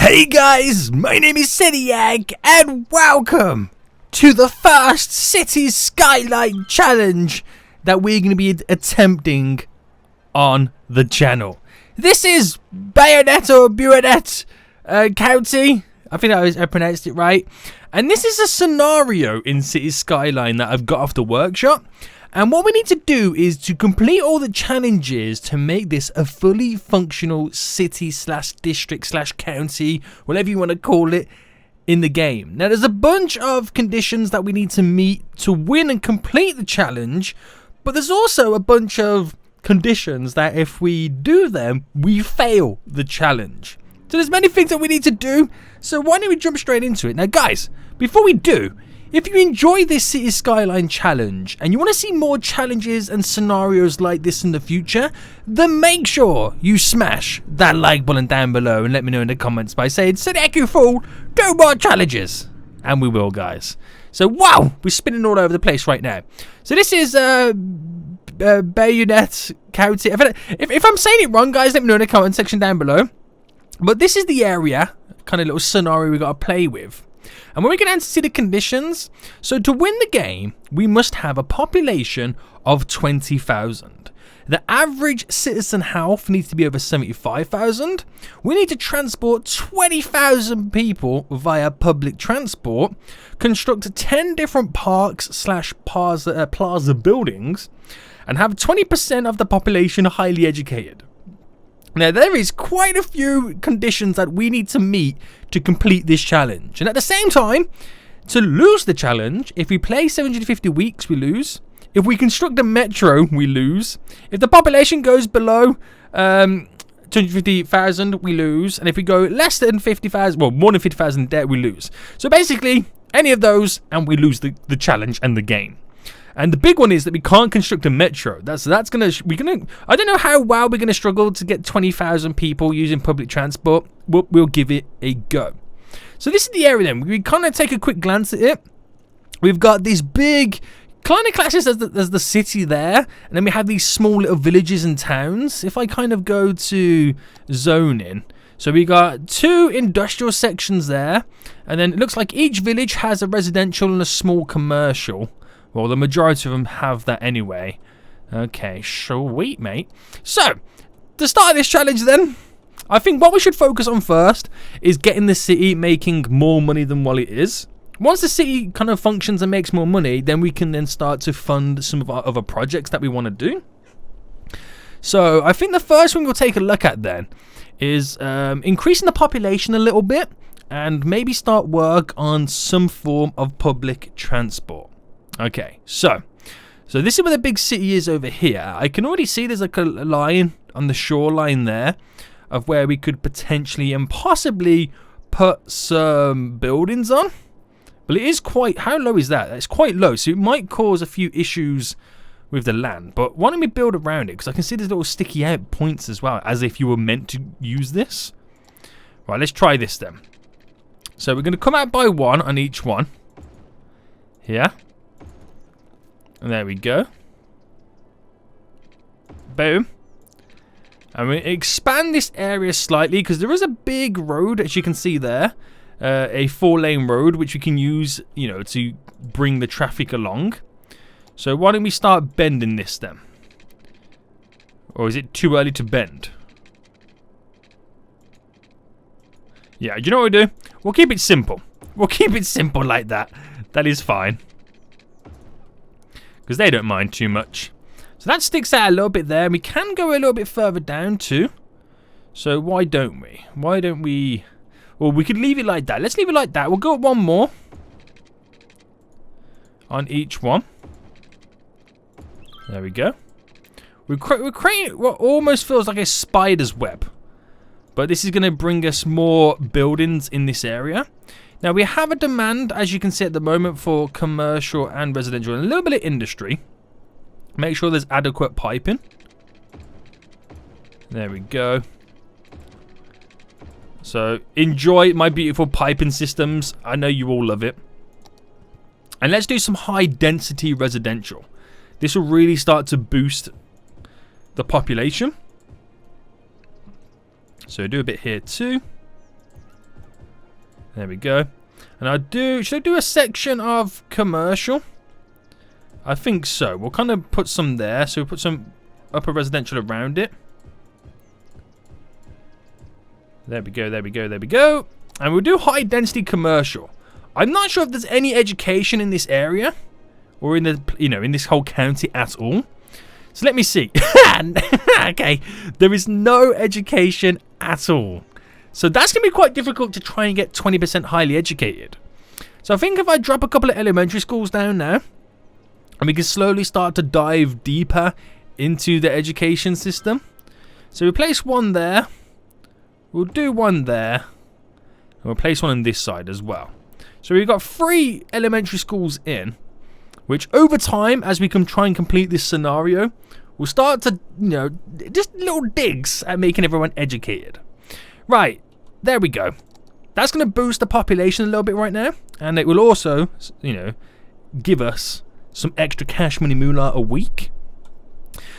Hey guys, my name is Seniac and welcome to the first City Skyline challenge that we're going to be attempting on the channel. This is Bayonet or Buonet County. I think I pronounced it right. And this is a scenario in City Skyline that I've got off the workshop. And what we need to do is to complete all the challenges to make this a fully functional city slash district slash county, whatever you want to call it, in the game. Now, there's a bunch of conditions that we need to meet to win and complete the challenge, but there's also a bunch of conditions that if we do them, we fail the challenge. So there's many things that we need to do, so why don't we jump straight into it? Now, guys, before we do, if you enjoy this City Skyline challenge and you want to see more challenges and scenarios like this in the future, then make sure you smash that like button down below and let me know in the comments by saying, Seniac, you fool, do more challenges. And we will, guys. So, wow, we're spinning all over the place right now. So this is Bayonet County. If I'm saying it wrong, guys, let me know in the comment section down below. But this is the area, kind of little scenario we got to play with. And we're going to see the conditions. So to win the game, we must have a population of 20,000. The average citizen health needs to be over 75,000. We need to transport 20,000 people via public transport, construct 10 different parks slash plaza buildings, and have 20% of the population highly educated. Now, there is quite a few conditions that we need to meet to complete this challenge. And at the same time, to lose the challenge, if we play 750 weeks, we lose. If we construct a metro, we lose. If the population goes below 250,000, we lose. And if we go less than 50,000, well, more than 50,000 debt, we lose. So basically, any of those, and we lose the challenge and the game. And the big one is that we can't construct a metro. I don't know how well we're gonna struggle to get 20,000 people using public transport. We'll give it a go. So this is the area then. We kind of take a quick glance at it. We've got these big kind of classes as the city there, and then we have these small little villages and towns. If I kind of go to zoning, so we got 2 industrial sections there, and then it looks like each village has a residential and a small commercial. Well, the majority of them have that anyway. Okay, sweet, mate. So, to start this challenge then, I think what we should focus on first is getting the city making more money than what it is. Once the city kind of functions and makes more money, then we can then start to fund some of our other projects that we want to do. So, I think the first thing we'll take a look at then is increasing the population a little bit and maybe start work on some form of public transport. Okay, so this is where the big city is over here. I can already see there's like a line on the shoreline there of where we could potentially and possibly put some buildings on. But it is quite, how low is that? It's quite low, so it might cause a few issues with the land. But why don't we build around it? Because I can see there's little sticky out points as well, as if you were meant to use this. Right, let's try this then. So we're going to come out by 1 on each one. Here. And there we go. Boom. And we expand this area slightly because there is a big road, as you can see there. A 4-lane road, which we can use, you know, to bring the traffic along. So why don't we start bending this then? Or is it too early to bend? Yeah, you know what we do? We'll keep it simple. We'll keep it simple like that. That is fine. Because they don't mind too much. So that sticks out a little bit there. And we can go a little bit further down too. So why don't we? Why don't we? Well, we could leave it like that. Let's leave it like that. We'll go up 1 more. On each one. There we go. We're creating what almost feels like a spider's web. But this is going to bring us more buildings in this area. Now, we have a demand, as you can see at the moment, for commercial and residential and a little bit of industry. Make sure there's adequate piping. There we go. So, enjoy my beautiful piping systems. I know you all love it. And let's do some high-density residential. This will really start to boost the population. So, do a bit here too. There we go. And should I do a section of commercial? I think so. We'll kind of put some there. So we'll put some upper residential around it. There we go, there we go, there we go. And we'll do high density commercial. I'm not sure if there's any education in this area. Or in the, in this whole county at all. So let me see. Okay. There is no education at all. So that's going to be quite difficult to try and get 20% highly educated. So I think if I drop a couple of elementary schools down now, and we can slowly start to dive deeper into the education system. So we'll place one there. We'll do one there. And we'll place one on this side as well. So we've got 3 elementary schools in, which over time, as we can try and complete this scenario, we'll start to, just little digs at making everyone educated. Right. There we go. That's going to boost the population a little bit right now. And it will also, give us some extra cash money moolah a week.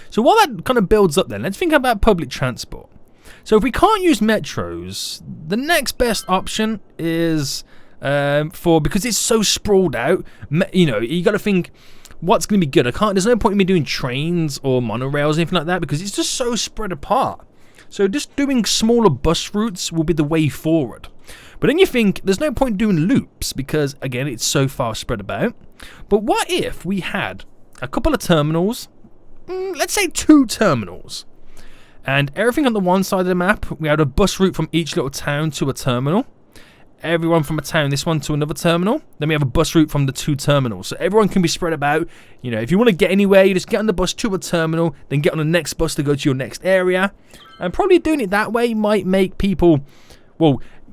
So while that kind of builds up then, let's think about public transport. So if we can't use metros, the next best option is, because it's so sprawled out, you got to think, what's going to be good? There's no point in me doing trains or monorails or anything like that because it's just so spread apart. So just doing smaller bus routes will be the way forward. But then you think there's no point doing loops because, again, it's so far spread about. But what if we had a couple of terminals, let's say 2 terminals, and everything on the one side of the map, we had a bus route from each little town to a terminal. Everyone from a town, this one to another terminal. Then we have a bus route from the 2 terminals. So everyone can be spread about. If you want to get anywhere, you just get on the bus to a terminal, then get on the next bus to go to your next area. And probably doing it that way might make people,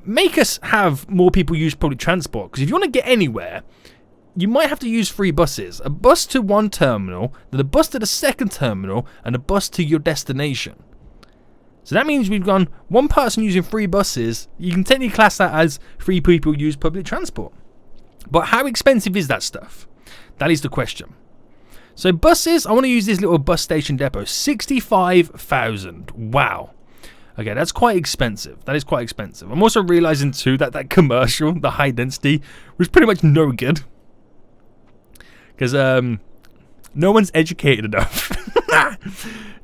make us have more people use public transport. Because if you want to get anywhere, you might have to use 3 buses. A bus to one terminal, then a bus to the second terminal, and a bus to your destination. So that means we've gone 1 person using 3 buses. You can technically class that as 3 people use public transport. But how expensive is that stuff? That is the question. So buses, I want to use this little bus station depot. 65,000. Wow. Okay, that's quite expensive. That is quite expensive. I'm also realizing too that commercial, the high density, was pretty much no good. Because no one's educated enough.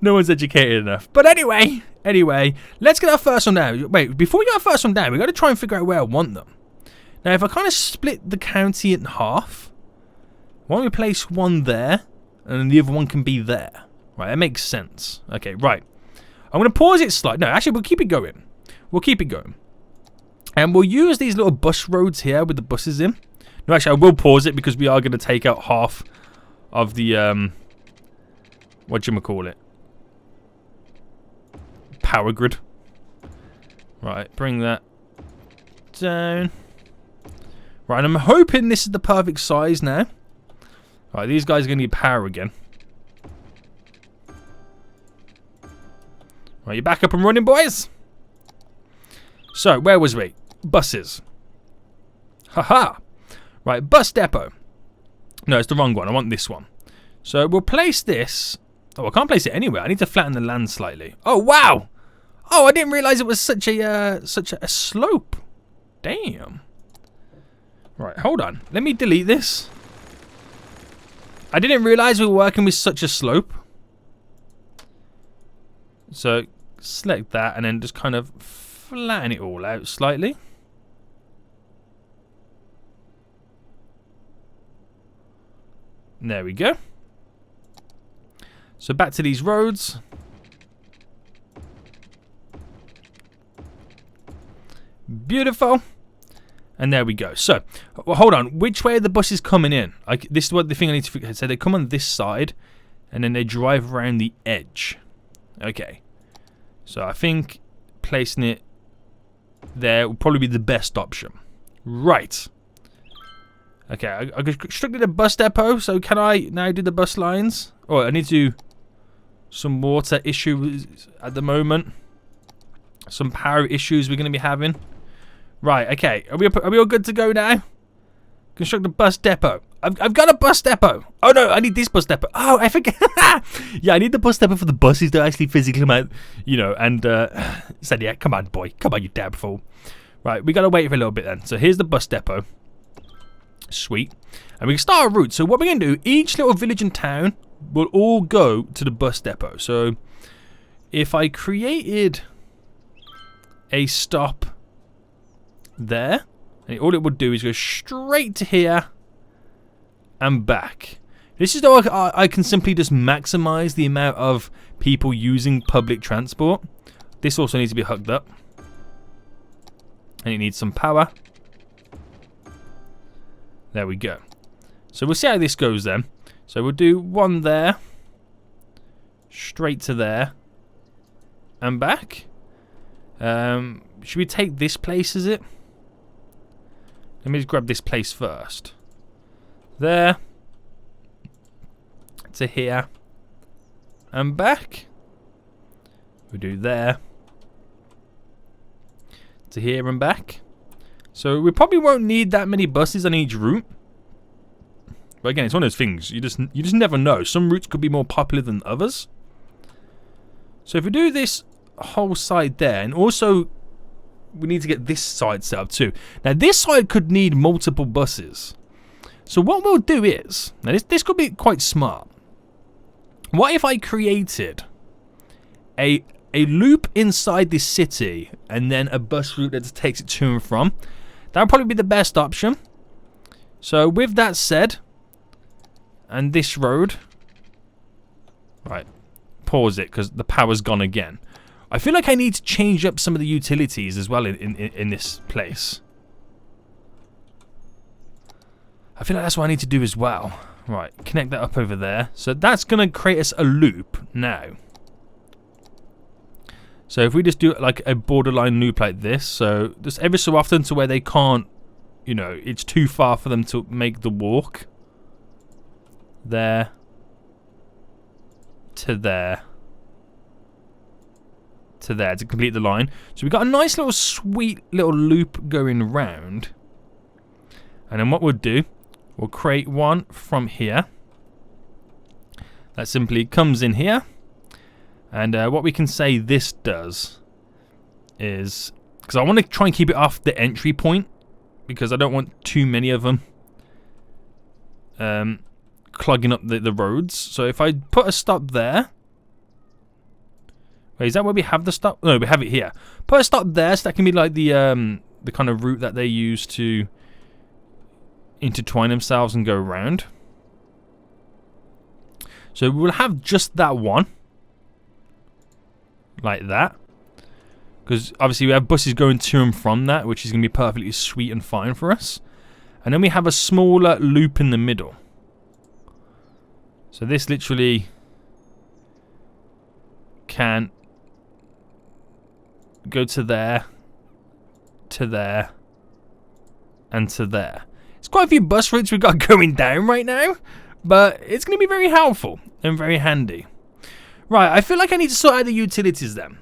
No one's educated enough. But anyway, let's get our first one down. Wait, before we get our first one down, we've got to try and figure out where I want them. Now, if I kind of split the county in half, why don't we place one there, and then the other one can be there? Right, that makes sense. Okay, right. I'm going to pause it slightly. No, actually, we'll keep it going. And we'll use these little bus roads here with the buses in. No, actually, I will pause it because we are going to take out half of the, whatchamacallit? Power grid. Right, bring that down. Right, and I'm hoping this is the perfect size now. Right, these guys are going to need power again. Right, you're back up and running, boys. So, where was we? Buses. Haha. Right, bus depot. No, it's the wrong one. I want this one. So, we'll place this. Oh, I can't place it anywhere. I need to flatten the land slightly. Oh, wow. Oh, I didn't realize it was such a slope. Damn. Right, hold on. Let me delete this. I didn't realize we were working with such a slope. So, select that and then just kind of flatten it all out slightly. There we go. So back to these roads. Beautiful. And there we go. So, well, hold on. Which way are the buses coming in? This is what the thing I need to figure out. So they come on this side, and then they drive around the edge. Okay. So I think placing it there will probably be the best option. Right. Okay, I constructed a bus depot, so can I now do the bus lines? Oh, I need to do some water issues at the moment. Some power issues we're going to be having. Right, okay. Are we all good to go now? Construct a bus depot. I've got a bus depot. Oh, no, I need this bus depot. Oh, I forget. Yeah, I need the bus depot for the buses to actually physically come out, and said, yeah, come on, boy. Come on, you damn fool. Right, we got to wait for a little bit then. So here's the bus depot. Sweet. And we can start a route. So what we're going to do, each little village and town will all go to the bus depot. So if I created a stop there, and all it would do is go straight to here and back. This is how I can simply just maximize the amount of people using public transport. This also needs to be hooked up. And it needs some power. There we go. So we'll see how this goes then. So we'll do one there. Straight to there. And back. Should we take this place, is it? Let me just grab this place first. There. To here. And back. We'll do there. To here and back. So we probably won't need that many buses on each route. But again, it's one of those things. You just never know. Some routes could be more popular than others. So if we do this whole side there, and also we need to get this side set up too. Now this side could need multiple buses. So what we'll do is, now this could be quite smart. What if I created a loop inside this city and then a bus route that takes it to and from? That would probably be the best option. So with that said, and this road, right, pause it because the power's gone again. I feel like I need to change up some of the utilities as well in this place. I feel like that's what I need to do as well. Right, connect that up over there. So that's going to create us a loop now. So if we just do like a borderline loop like this, so just every so often to where they can't, you know, it's too far for them to make the walk. There. To there. To there to complete the line. So we've got a nice little sweet little loop going round. And then what we'll do, we'll create one from here. That simply comes in here. And what we can say this does is, because I want to try and keep it off the entry point, because I don't want too many of them clogging up the roads. So if I put a stop there. Wait, is that where we have the stop? No, we have it here. Put a stop there, so that can be like the kind of route that they use to intertwine themselves and go around. So we'll have just that one. Like that. Because obviously we have buses going to and from that, which is going to be perfectly sweet and fine for us. And then we have a smaller loop in the middle. So this literally can go to there, and to there. It's quite a few bus routes we've got going down right now, but it's going to be very helpful and very handy. Right, I feel like I need to sort out the utilities then.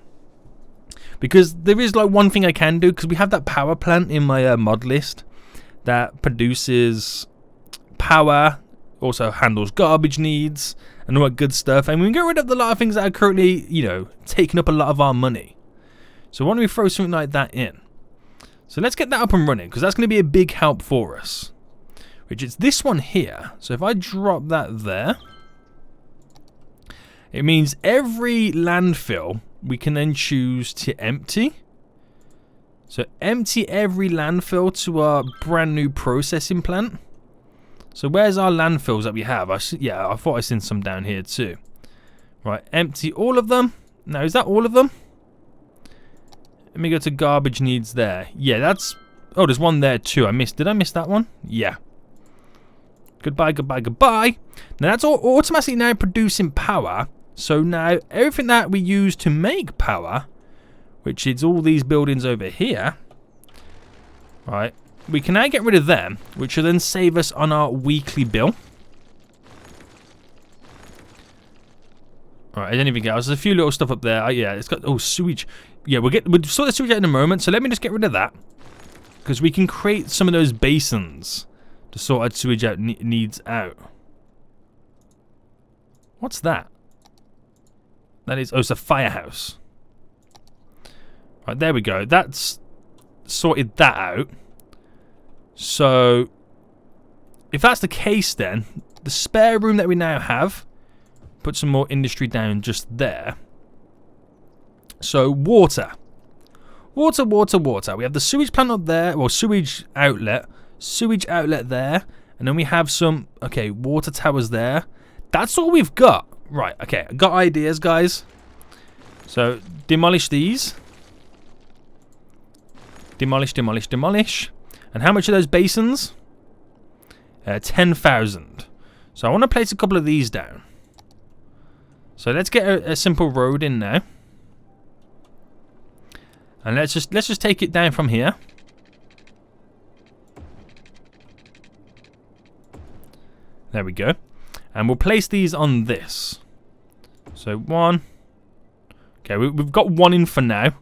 Because there is like one thing I can do, because we have that power plant in my mod list that produces power, also handles garbage needs, and all that good stuff. And we can get rid of a lot of things that are currently, you know, taking up a lot of our money. So why don't we throw something like that in? So let's get that up and running, because that's going to be a big help for us. Which is this one here. So if I drop that there, it means every landfill we can then choose to empty. So empty every landfill to our brand new processing plant. So where's our landfills that we have? I thought I seen some down here too. Right, empty all of them. Now, is that all of them? Let me go to garbage needs there. Yeah, that's... Oh, there's one there too. Did I miss that one? Yeah. Goodbye, goodbye, goodbye. Now, that's all automatically now producing power. So now, everything that we use to make power, which is all these buildings over here, right, we can now get rid of them, which will then save us on our weekly bill. Alright, anything else? There's a few little stuff up there. Yeah, it's got... Oh, sewage. Yeah, we'll sort the sewage out in a moment, so let me just get rid of that. Because we can create some of those basins to sort out sewage out needs out. What's that? That is... Oh, it's a firehouse. Right, there we go. That's sorted that out. So, if that's the case then, the spare room that we now have, put some more industry down just there. So, water. Water, water, water. We have the sewage plant up there, well, sewage outlet there, and then we have some, okay, water towers there. That's all we've got. Right, okay, I got ideas, guys. So, demolish these. Demolish, demolish, demolish. And how much are those basins? 10,000. So I want to place a couple of these down. So let's get a simple road in now. And let's just take it down from here. There we go. And we'll place these on this. So one. Okay, we've got one in for now.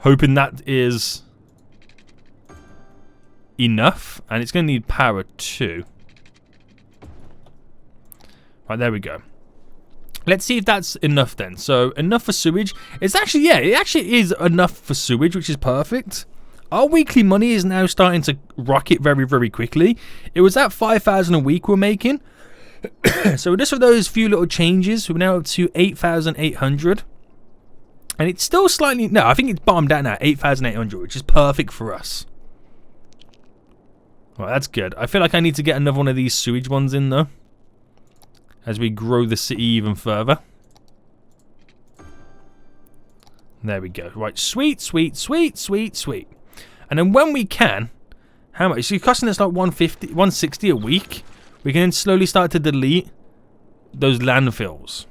Hoping that is enough. And it's going to need power too. Right, there we go. Let's see if that's enough then. So, enough for sewage. It's actually, yeah, it actually is enough for sewage, which is perfect. Our weekly money is now starting to rocket very, very quickly. It was at 5,000 a week we're making. So, just for those few little changes, we're now up to 8,800. And it's still slightly, no, I think it's bottomed out now, 8,800, which is perfect for us. Well, that's good. I feel like I need to get another one of these sewage ones in, though, as we grow the city even further. There we go. Right, sweet, sweet, sweet, sweet, sweet. And then when we can, how much? So it's costing us like 150, 160 a week. We can then slowly start to delete those landfills.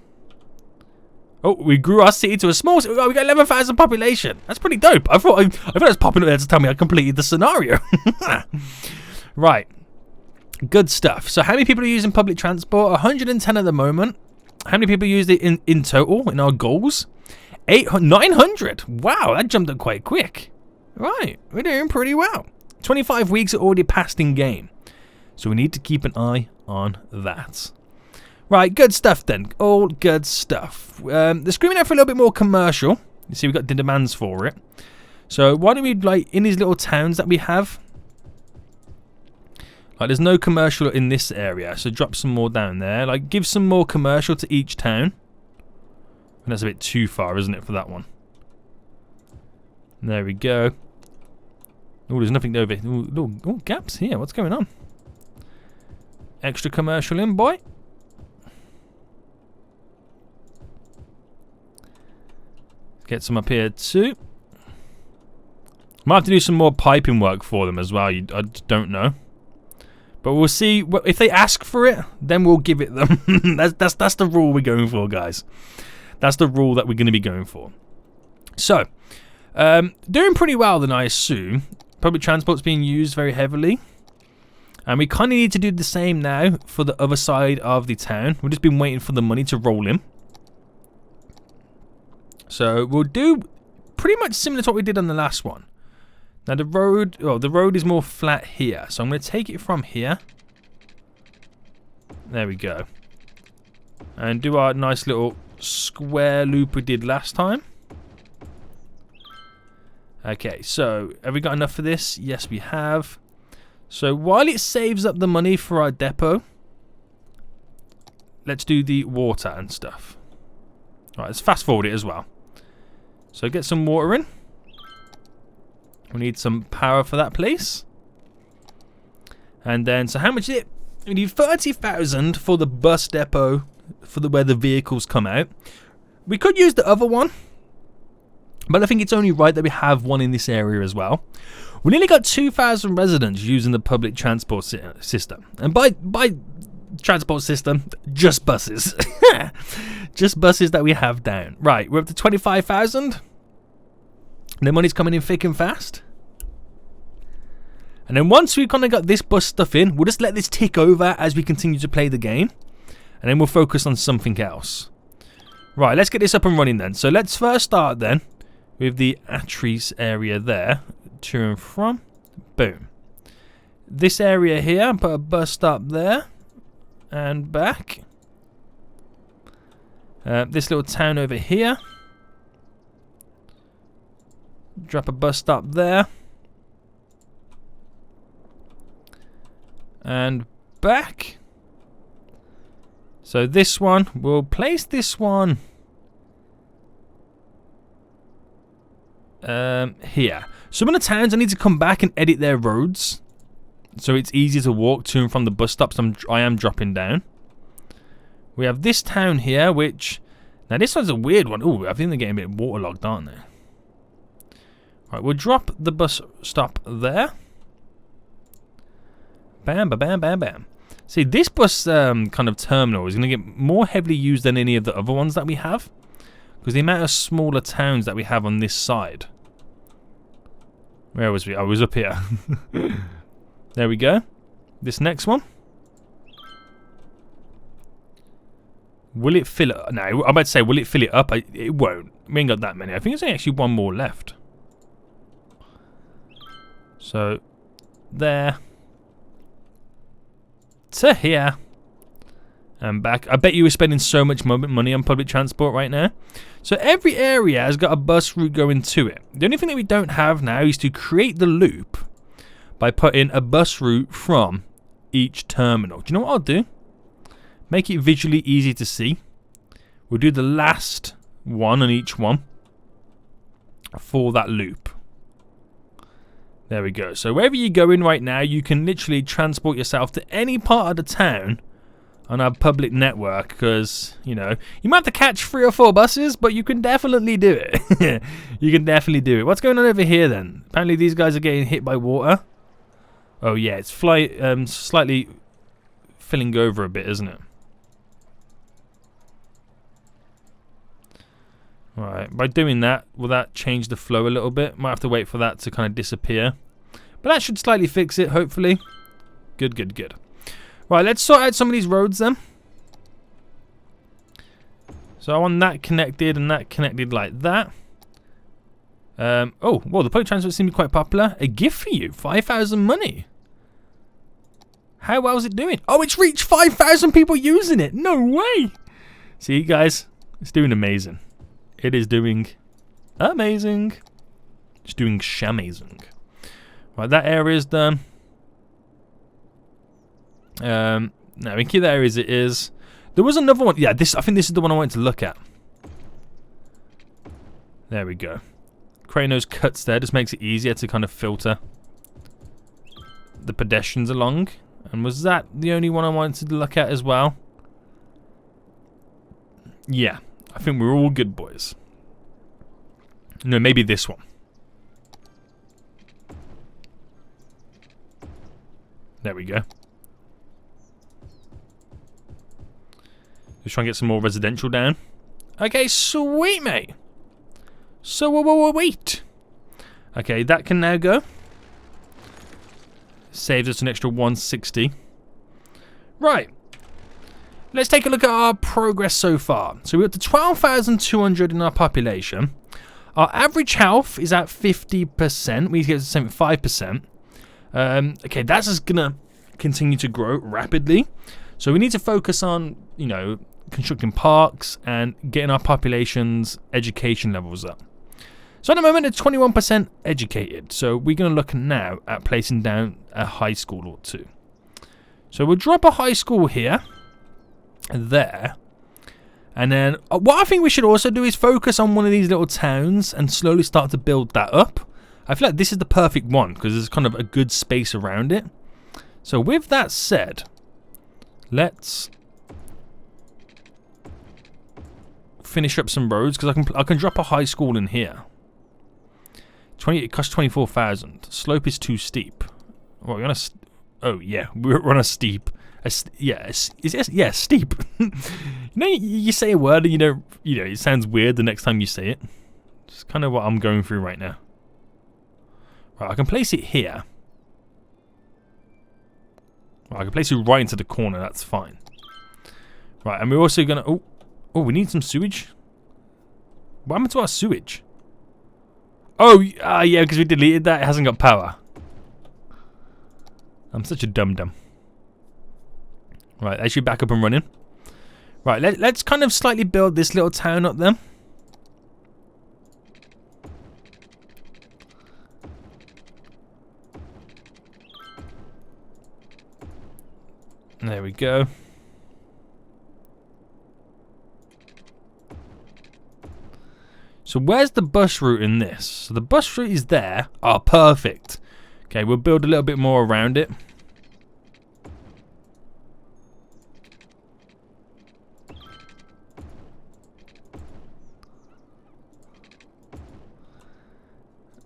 Oh, we grew our city to a small city. Oh, we got 11,000 population. That's pretty dope. I thought it was popping up there to tell me I completed the scenario. Right. Good stuff. So how many people are using public transport? 110 at the moment. How many people used it in total in our goals? 900. Wow, that jumped up quite quick. Right, we're doing pretty well. 25 weeks are already passed in game. So we need to keep an eye on that. Right, good stuff then. All good stuff. They're screaming out for a little bit more commercial. You see, we've got the demands for it. So why don't we, like, in these little towns that we have, like, there's no commercial in this area, so drop some more down there. Like, give some more commercial to each town. And that's a bit too far, isn't it, for that one? There we go. Oh, there's nothing over here. Oh, gaps here. What's going on? Extra commercial in, boy. Get some up here too. Might have to do some more piping work for them as well. I don't know. But we'll see. If they ask for it, then we'll give it them. that's the rule we're going for, guys. That's the rule that we're going to be going for. So, doing pretty well then, I assume. Public transport's being used very heavily. And we kind of need to do the same now for the other side of the town. We've just been waiting for the money to roll in. So, we'll do pretty much similar to what we did on the last one. Now the road is more flat here, so I'm going to take it from here. There we go. And do our nice little square loop we did last time. Okay, so have we got enough for this? Yes, we have. So while it saves up the money for our depot, let's do the water and stuff. Alright, let's fast forward it as well. So get some water in. We need some power for that place. And then, so how much is it? We need 30,000 for the bus depot, for where the vehicles come out. We could use the other one, but I think it's only right that we have one in this area as well. We nearly got 2,000 residents using the public transport system. And by transport system, just buses. Just buses that we have down. Right, we're up to 25,000. The money's coming in thick and fast. And then once we've kind of got this bus stuff in, we'll just let this tick over as we continue to play the game. And then we'll focus on something else. Right, let's get this up and running then. So let's first start then with the Atris area there. To and from. Boom. This area here, put a bus stop there. And back. This little town over here. Drop a bus stop there. And back. So this one, we'll place this one here. Some of the towns I need to come back and edit their roads, so it's easier to walk to and from the bus stops I am dropping down. We have this town here, which... Now this one's a weird one. Oh, I think they're getting a bit waterlogged, aren't they? Right, we'll drop the bus stop there. Bam, ba, bam, bam, bam. See, this bus kind of terminal is going to get more heavily used than any of the other ones that we have, because the amount of smaller towns that we have on this side. Where was we? I was up here. There we go. This next one. Will it fill it? No, I'm about to say, will it fill it up? It won't. We ain't got that many. I think there's actually one more left. So, there. To here. And back. I bet you were spending so much money on public transport right now. So every area has got a bus route going to it. The only thing that we don't have now is to create the loop by putting a bus route from each terminal. Do you know what I'll do? Make it visually easy to see. We'll do the last one on each one for that loop. There we go. So wherever you're going right now, you can literally transport yourself to any part of the town on our public network, because, you know, you might have to catch 3 or 4 buses, but you can definitely do it. You can definitely do it. What's going on over here then? Apparently these guys are getting hit by water. Oh yeah, it's slightly filling over a bit, isn't it? Alright, by doing that, will that change the flow a little bit? Might have to wait for that to kind of disappear. But that should slightly fix it, hopefully. Good, good, good. Right, let's sort out some of these roads then. So I want that connected and that connected like that. Oh, well, the public transport seems to be quite popular. A gift for you, 5,000 money. How well is it doing? Oh, it's reached 5,000 people using it. No way. See, guys, it's doing amazing. It is doing amazing. It's doing shamazing. Right, that area is done. No, we can keep that area as it is. There was another one. Yeah, I think this is the one I wanted to look at. There we go. Creating those cuts there just makes it easier to kind of filter the pedestrians along. And was that the only one I wanted to look at as well? Yeah, I think we're all good, boys. No, maybe this one. There we go. Just try and get some more residential down. Okay, sweet, mate. So, wait. Okay, that can now go. Saves us an extra 160. Right. Let's take a look at our progress so far. So we're up to 12,200 in our population. Our average health is at 50%. We need to get to 75%. Okay, that's just going to continue to grow rapidly. So we need to focus on, you know, constructing parks and getting our population's education levels up. So at the moment, it's 21% educated. So we're going to look now at placing down a high school or two. So we'll drop a high school here, there. And then what I think we should also do is focus on one of these little towns and slowly start to build that up. I feel like this is the perfect one because there's kind of a good space around it. So with that said, let's finish up some roads because I can drop a high school in here. It costs 24,000. Slope is too steep. Well, we're on a oh yeah, we're on a steep. Yeah, steep. You know, you say a word and you don't. You know, it sounds weird the next time you say it. It's kind of what I'm going through right now. Right, I can place it here. Right, I can place it right into the corner. That's fine. Right, and we're also gonna. Oh, we need some sewage. What happened to our sewage? Oh, yeah, because we deleted that. It hasn't got power. I'm such a dum-dum. Right, that should be back up and running. Right, let's kind of slightly build this little town up then. There we go. So where's the bus route in this? So the bus route is there. Oh, perfect. Okay, we'll build a little bit more around it.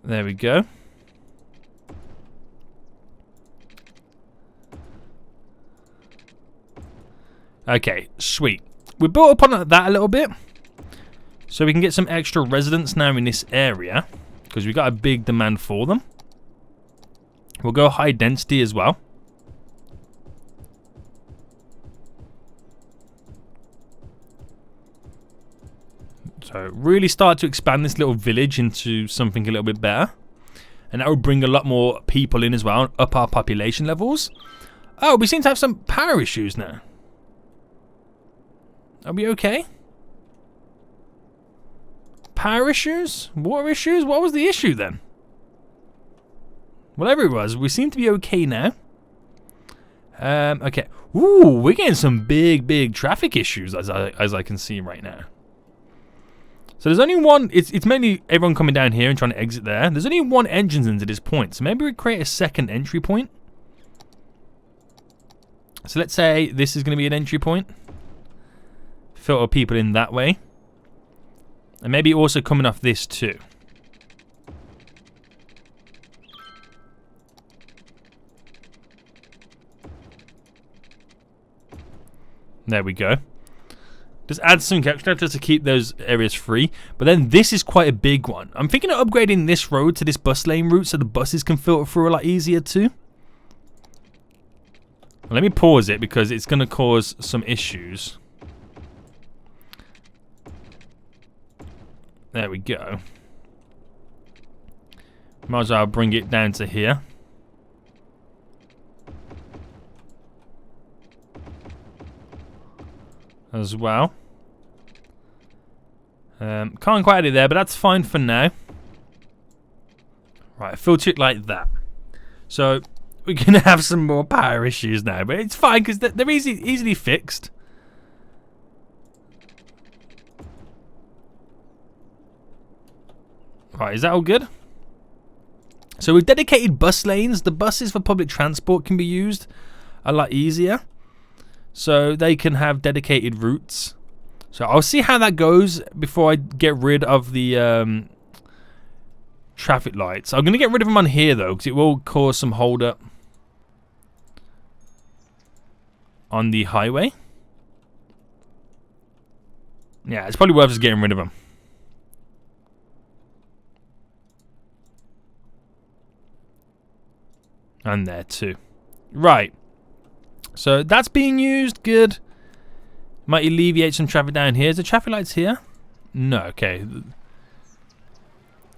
There we go. Okay, sweet. We built upon that a little bit. So we can get some extra residents now in this area. Because we've got a big demand for them. We'll go high density as well. So really start to expand this little village into something a little bit better. And that will bring a lot more people in as well, up our population levels. Oh, we seem to have some power issues now. Are we okay? Power issues? Water issues? What was the issue then? Whatever it was, we seem to be okay now. Okay. Ooh, we're getting some big traffic issues as I can see right now. So there's only one, it's mainly everyone coming down here and trying to exit there. There's only one entrance into this point, so maybe we create a second entry point. So let's say this is going to be an entry point. Filter people in that way. And maybe also coming off this too. There we go. Just add some extra just to keep those areas free. But then this is quite a big one. I'm thinking of upgrading this road to this bus lane route so the buses can filter through a lot easier too. Let me pause it because it's going to cause some issues. There we go. Might as well bring it down to here. As well. Can't quite add it there, but that's fine for now. Right, filter it like that. So we're gonna have some more power issues now, but it's fine because they're easily fixed. Right, is that all good? So we've dedicated bus lanes. The buses for public transport can be used a lot easier. So they can have dedicated routes. So I'll see how that goes before I get rid of the traffic lights. I'm going to get rid of them on here though, because it will cause some hold up on the highway. Yeah, it's probably worth just getting rid of them. And there too. Right. So that's being used. Good. Might alleviate some traffic down here. Is the traffic lights here? No. Okay.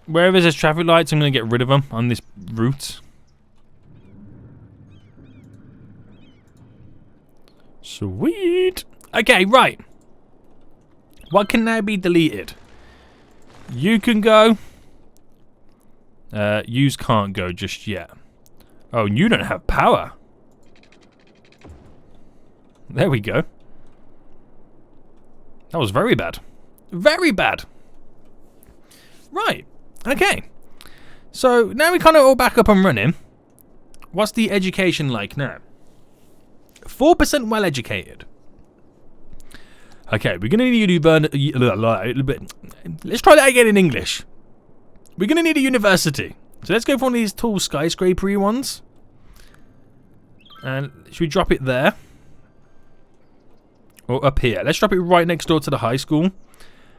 Wherever there's traffic lights, I'm going to get rid of them on this route. Sweet. Okay, right. What can now be deleted? You can go. Yous can't go just yet. Oh, and you don't have power. There we go. That was very bad. Very bad. Right. Okay. So now we kind of all back up and running. What's the education like now? 4% well educated. Okay, we're going to need a bit. Let's try that again in English. We're going to need a university. So let's go for one of these tall skyscraper-y ones. And should we drop it there? Or up here? Let's drop it right next door to the high school.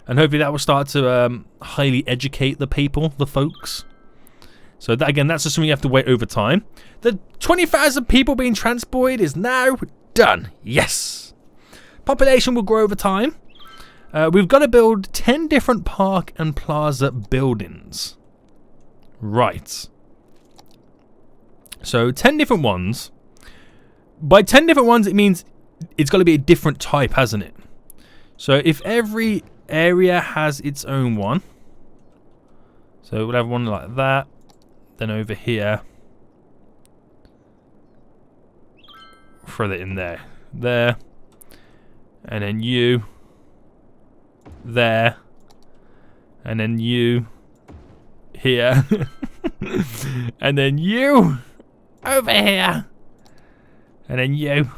And hopefully that will start to highly educate the people, the folks. So that, again, that's just something you have to wait over time. The 20,000 people being transported is now done. Yes. Population will grow over time. We've got to build 10 different park and plaza buildings. Right. So 10 different ones. By 10 different ones, it means it's got to be a different type, hasn't it? So if every area has its own one. So we'll have one like that. Then over here. throw that in there. There. And then you. There. And then you. Here. And then you. Over here. And then you.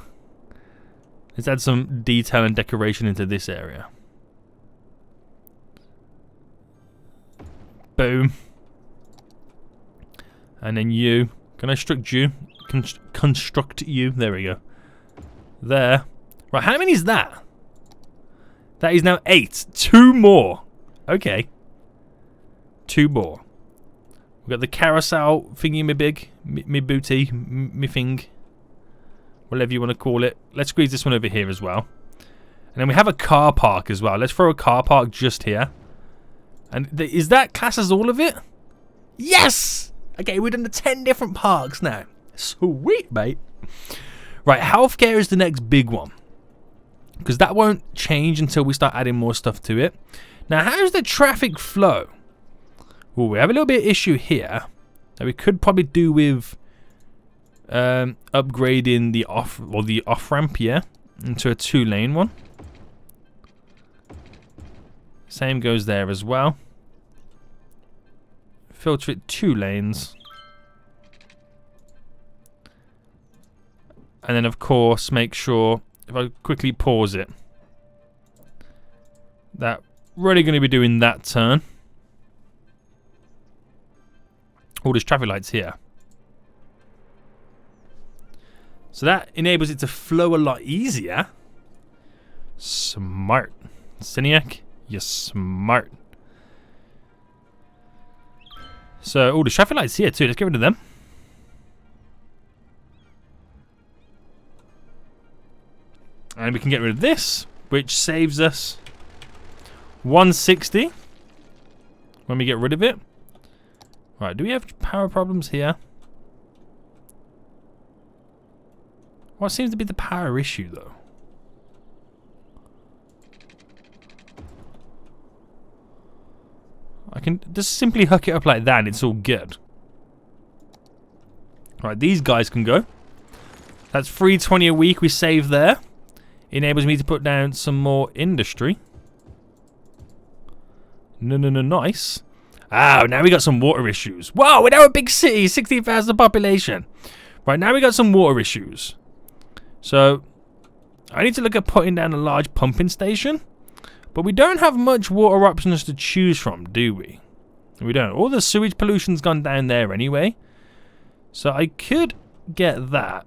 Let's add some detail and decoration into this area. Boom. And then you. Can I construct you? Construct you. There we go. There. Right, how many is that? That is now 8. 2 more. Okay. 2 more. We've got the carousel thingy, me big. Me booty. Me thing. Whatever you want to call it. Let's squeeze this one over here as well. And then we have a car park as well. Let's throw a car park just here. And is that class as all of it? Yes! Okay, we've done the 10 different parks now. Sweet, mate. Right, healthcare is the next big one. Because that won't change until we start adding more stuff to it. Now, how's the traffic flow? Well, we have a little bit of issue here that we could probably do with upgrading the off ramp here into a 2-lane one. Same goes there as well. Filter it 2 lanes. And then, of course, make sure, if I quickly pause it, that we're only going to be doing that turn. Oh, there's traffic lights here. So that enables it to flow a lot easier. Smart. Cyniac, you're smart. So, oh, the traffic lights here too. Let's get rid of them. And we can get rid of this, which saves us 160 when we get rid of it. Right, do we have power problems here? What seems to be the power issue, though? I can just simply hook it up like that and it's all good. Right, these guys can go. That's $3.20 a week we save there. Enables me to put down some more industry. No, nice. Oh, now we got some water issues. Whoa, we're now a big city, 16,000 population. Right, now we got some water issues. So, I need to look at putting down a large pumping station. But we don't have much water options to choose from, do we? We don't. All the sewage pollution's gone down there anyway. So I could get that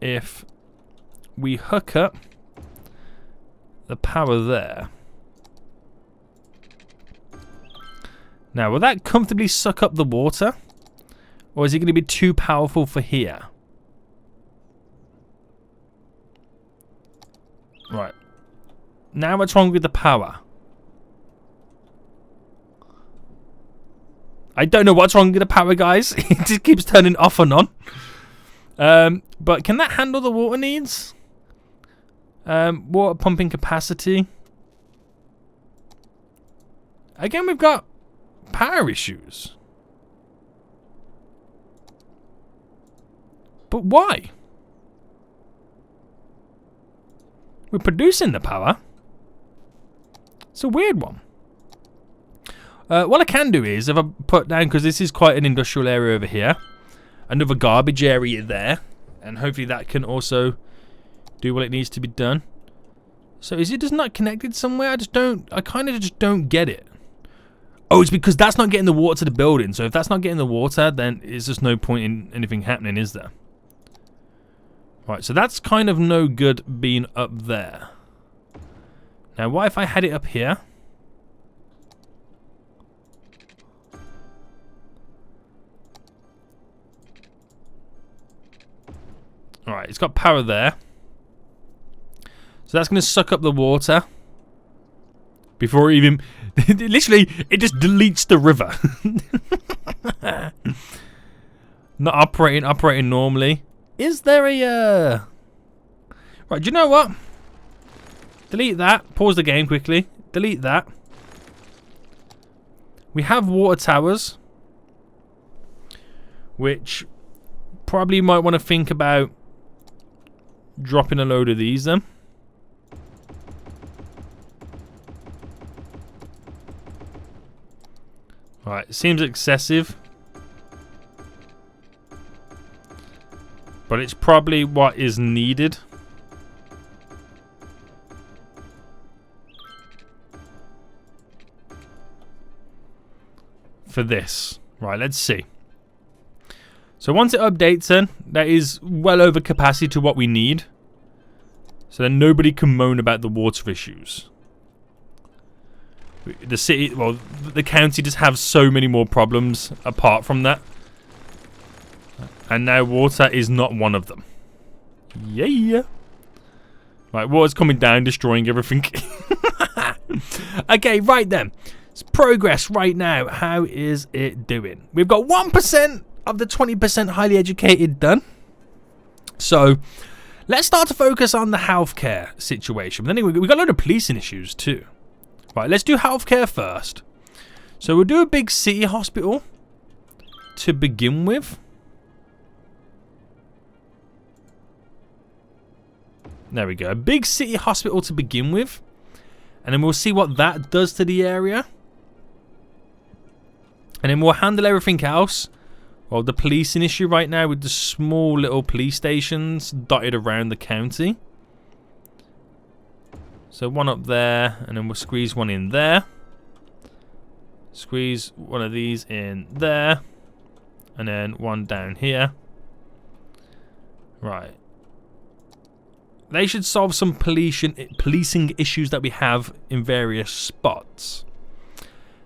if we hook up the power there. Now, will that comfortably suck up the water? Or is it going to be too powerful for here? Right. Now what's wrong with the power? I don't know what's wrong with the power, guys. It just keeps turning off and on. But can that handle the water needs? Water pumping capacity. Again, we've got power issues. But why? We're producing the power. It's a weird one. What I can do is, if I put down, because this is quite an industrial area over here, another garbage area there, and hopefully that can also do what it needs to be done. So is it just not connected somewhere? I kind of just don't get it. Oh, it's because that's not getting the water to the building. So if that's not getting the water, then there's just no point in anything happening, is there? Right, so that's kind of no good being up there. Now, what if I had it up here? Alright, it's got power there. So that's going to suck up the water. Before even... literally, it just deletes the river. Not operating normally. Is there a... Right, do you know what? Delete that. Pause the game quickly. Delete that. We have water towers. Which probably might want to think about drop in a load of these then. Alright, seems excessive. But it's probably what is needed. For this. Right, let's see. So once it updates then, that is well over capacity to what we need. So then nobody can moan about the water issues. The city, well, the county just have so many more problems apart from that. And now water is not one of them. Yeah. Right, water's coming down, destroying everything. Okay, right then. It's progress right now. How is it doing? We've got 1% of the 20% highly educated done. So, let's start to focus on the healthcare situation. But anyway, we've got a lot of policing issues too. Right, let's do healthcare first. So we'll do a big city hospital to begin with. There we go. A big city hospital to begin with. And then we'll see what that does to the area. And then we'll handle everything else. Well, the policing issue right now with the small little police stations dotted around the county. So one up there, and then we'll squeeze one in there. Squeeze one of these in there. And then one down here. Right. They should solve some policing issues that we have in various spots.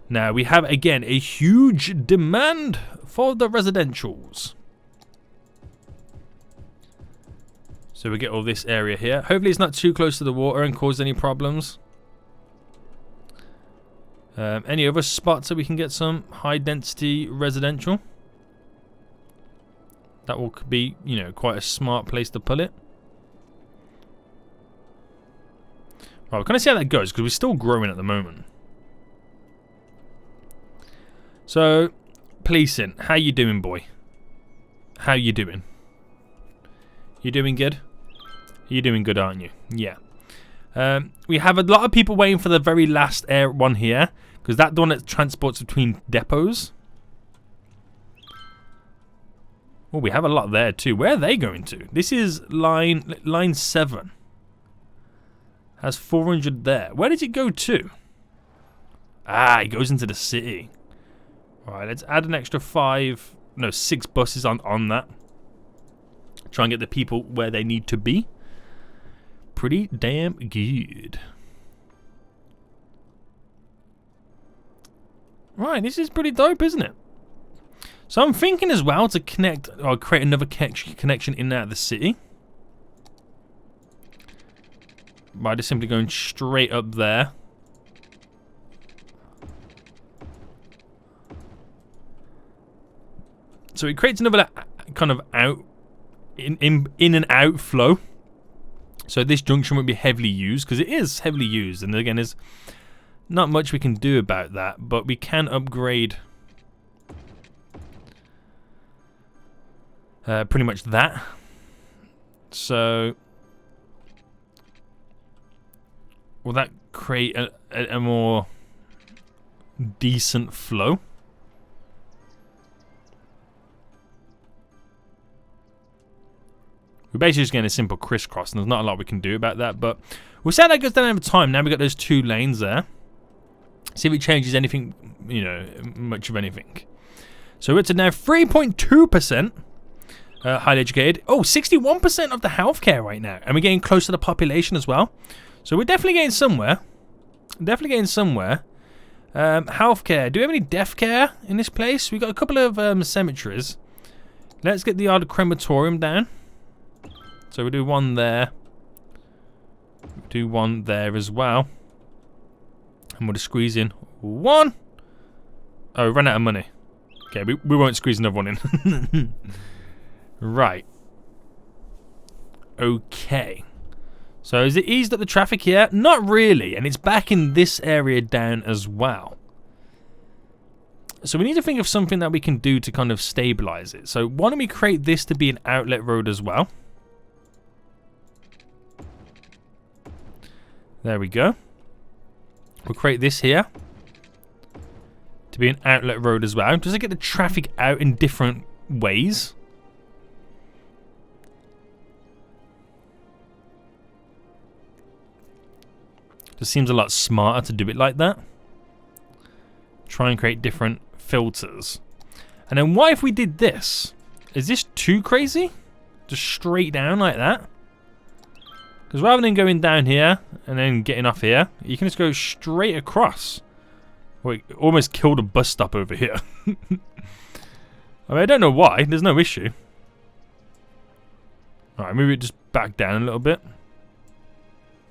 Now, we have, again, a huge demand for the residentials. So we get all this area here. Hopefully it's not too close to the water and cause any problems. Any other spots that we can get some high density residential? That will be, you know, quite a smart place to put it. Right, we're going to see how that goes because we're still growing at the moment. So, policing, how you doing, boy? How you doing? You doing good? You're doing good, aren't you? Yeah. We have a lot of people waiting for the very last one here because that's the one that transports between depots. Oh, we have a lot there too. Where are they going to? This is line 7. Has 400 there. Where did it go to? Ah, it goes into the city. Alright, let's add an extra 6 buses on that. Try and get the people where they need to be. Pretty damn good. Right, this is pretty dope, isn't it? So I'm thinking as well to connect or create another connection in and out of the city. By just simply going straight up there. So it creates another kind of in and out flow. So this junction won't be heavily used because it is heavily used. And again, there's not much we can do about that, but we can upgrade pretty much that. So will that create a more decent flow? We're basically just getting a simple crisscross, and there's not a lot we can do about that, but we'll see how that goes down over time. Now we've got those 2 lanes there. See if it changes anything, you know, much of anything. So we're to now 3.2% highly educated. Oh, 61% of the healthcare right now, and we're getting close to the population as well. So we're definitely getting somewhere. Definitely getting somewhere. Healthcare. Do we have any death care in this place? We've got a couple of cemeteries. Let's get the odd crematorium down. So we'll do one there. Do one there as well. And we'll just squeeze in one. Oh, we ran out of money. Okay, we won't squeeze another one in. Right. Okay. So has it eased up the traffic here? Not really. And it's back in this area down as well. So we need to think of something that we can do to kind of stabilize it. So why don't we create this to be an outlet road as well? There we go. We'll create this here to be an outlet road as well. Does it get the traffic out in different ways? Just seems a lot smarter to do it like that. Try and create different filters. And then what if we did this? Is this too crazy? Just straight down like that? Because rather than going down here and then getting off here, you can just go straight across. Wait, almost killed a bus stop over here. I mean, I don't know why. There's no issue. Alright, move it just back down a little bit.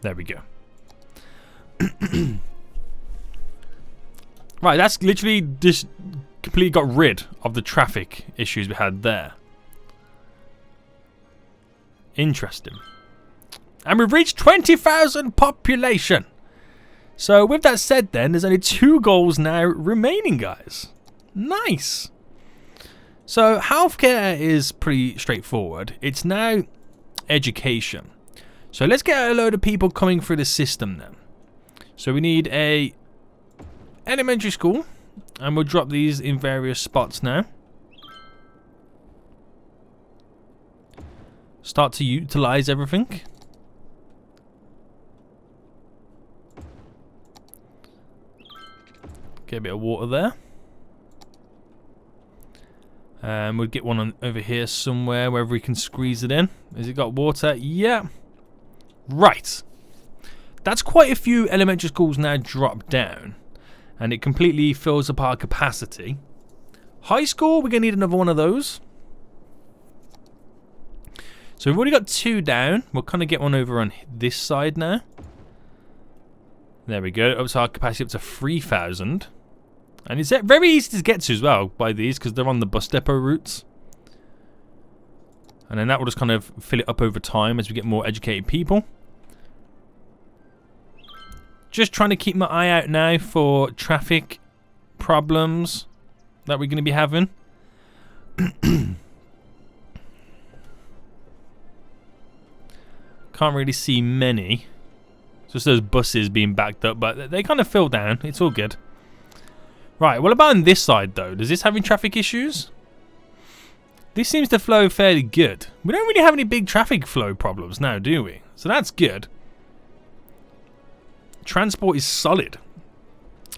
There we go. Right, that's literally just completely got rid of the traffic issues we had there. Interesting. And we've reached 20,000 population. So with that said then, there's only 2 goals now remaining, guys. Nice. So healthcare is pretty straightforward. It's now education. So let's get a load of people coming through the system then. So we need a elementary school. And we'll drop these in various spots now. Start to utilize everything. Get a bit of water there. We'll get one on over here somewhere, wherever we can squeeze it in. Has it got water? Yeah. Right. That's quite a few elementary schools now dropped down. And it completely fills up our capacity. High school, we're going to need another one of those. So we've already got 2 down. We'll kind of get one over on this side now. There we go. Up to our capacity up to 3,000. And it's very easy to get to as well by these because they're on the bus depot routes. And then that will just kind of fill it up over time as we get more educated people. Just trying to keep my eye out now for traffic problems that we're going to be having. Can't really see many. Just those buses being backed up, but they kind of fill down. It's all good. Right, what about on this side though? Does this have any traffic issues? This seems to flow fairly good. We don't really have any big traffic flow problems now, do we? So that's good. Transport is solid.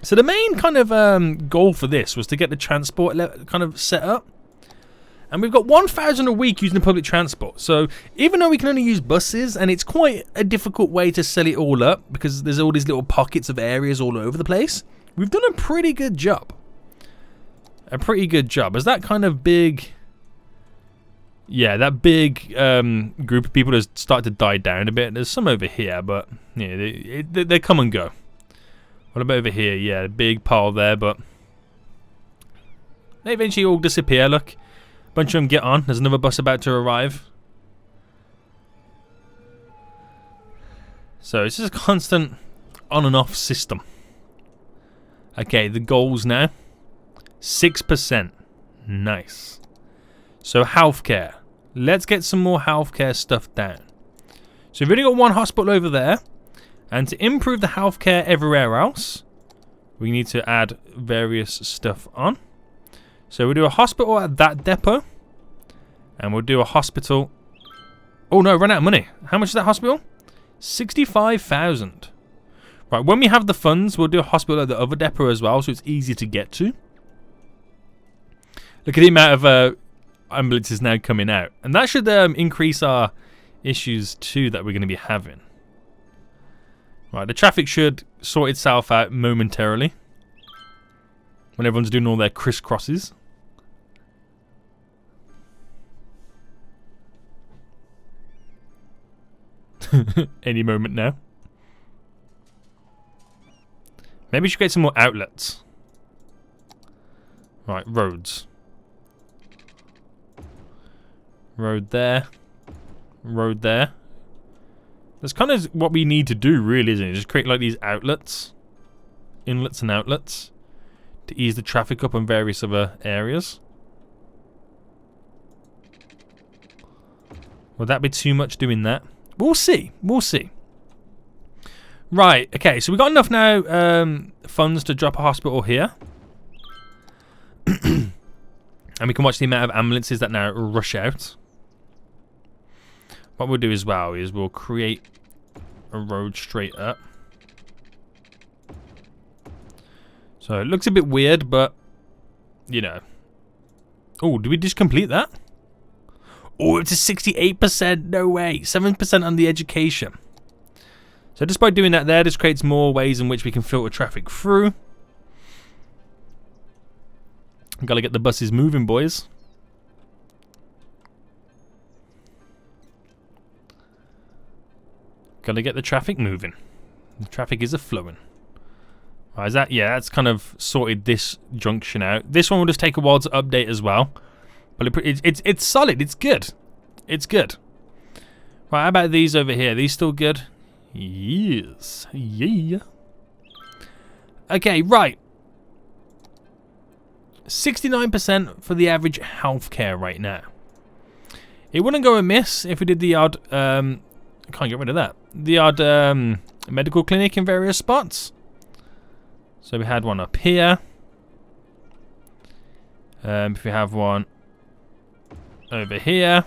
So the main kind of goal for this was to get the transport kind of set up. And we've got 1,000 a week using the public transport. So even though we can only use buses, and it's quite a difficult way to sell it all up because there's all these little pockets of areas all over the place, we've done a pretty good job. A pretty good job. As that kind of big... Yeah, that big group of people has started to die down a bit. There's some over here, but yeah, they come and go. What about over here? Yeah, big pile there, but they eventually all disappear. Look, a bunch of them get on. There's another bus about to arrive. So it's just a constant on and off system. Okay, the goals now. 6%. Nice. So healthcare. Let's get some more healthcare stuff down. So we've only got 1 hospital over there. And to improve the healthcare everywhere else, we need to add various stuff on. So we'll do a hospital at that depot. And we'll do a hospital... Oh no, run out of money. How much is that hospital? 65,000. Right, when we have the funds, we'll do a hospital at the other depot as well, so it's easy to get to. Look at the amount of ambulances now coming out. And that should increase our issues too that we're going to be having. Right, the traffic should sort itself out momentarily. When everyone's doing all their crisscrosses. Any moment now. Maybe we should get some more outlets. Right, roads. Road there. Road there. That's kind of what we need to do, really, isn't it? Just create like these outlets. Inlets and outlets. To ease the traffic up in various other areas. Would that be too much doing that? We'll see. We'll see. Right, okay, so we got enough now funds to drop a hospital here. And we can watch the amount of ambulances that now rush out. What we'll do as well is we'll create a road straight up. So it looks a bit weird, but, you know. Oh, did we just complete that? Oh, it's a 68%. No way. 7% on the education. So just by doing that there, this creates more ways in which we can filter traffic through. Gotta get the buses moving, boys. Gotta get the traffic moving. The traffic is a-flowing. Right, is that? Yeah, that's kind of sorted this junction out. This one will just take a while to update as well. But it's solid. It's good. It's good. Right, how about these over here? These still good? Yes. Yeah. Okay, right. 69% for the average healthcare right now. It wouldn't go amiss if we did the odd... I can't get rid of that. The odd medical clinic in various spots. So we had one up here. If we have one over here.